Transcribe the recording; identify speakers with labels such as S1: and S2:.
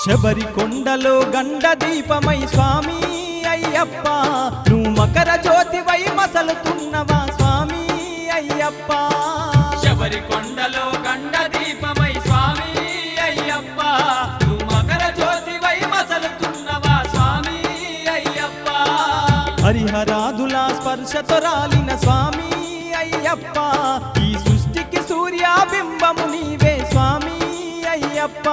S1: శబరి కొండలో గండ దీపమై స్వామి అయ్యప్ప నువ్వు మకర జ్యోతివై మసలుతున్నవా స్వామి అయ్యప్ప
S2: శబరి కొండలో గండ దీపమై స్వామి అయ్యప్ప నువ్వు మకర జ్యోతివై మసలుతున్నవా స్వామి అయ్యప్ప
S1: హరిహరాదుల స్పర్శతో రాలిన స్వామి అయ్యప్ప ఈ సృష్టికి సూర్యబింబము నీవే స్వామి అయ్యప్ప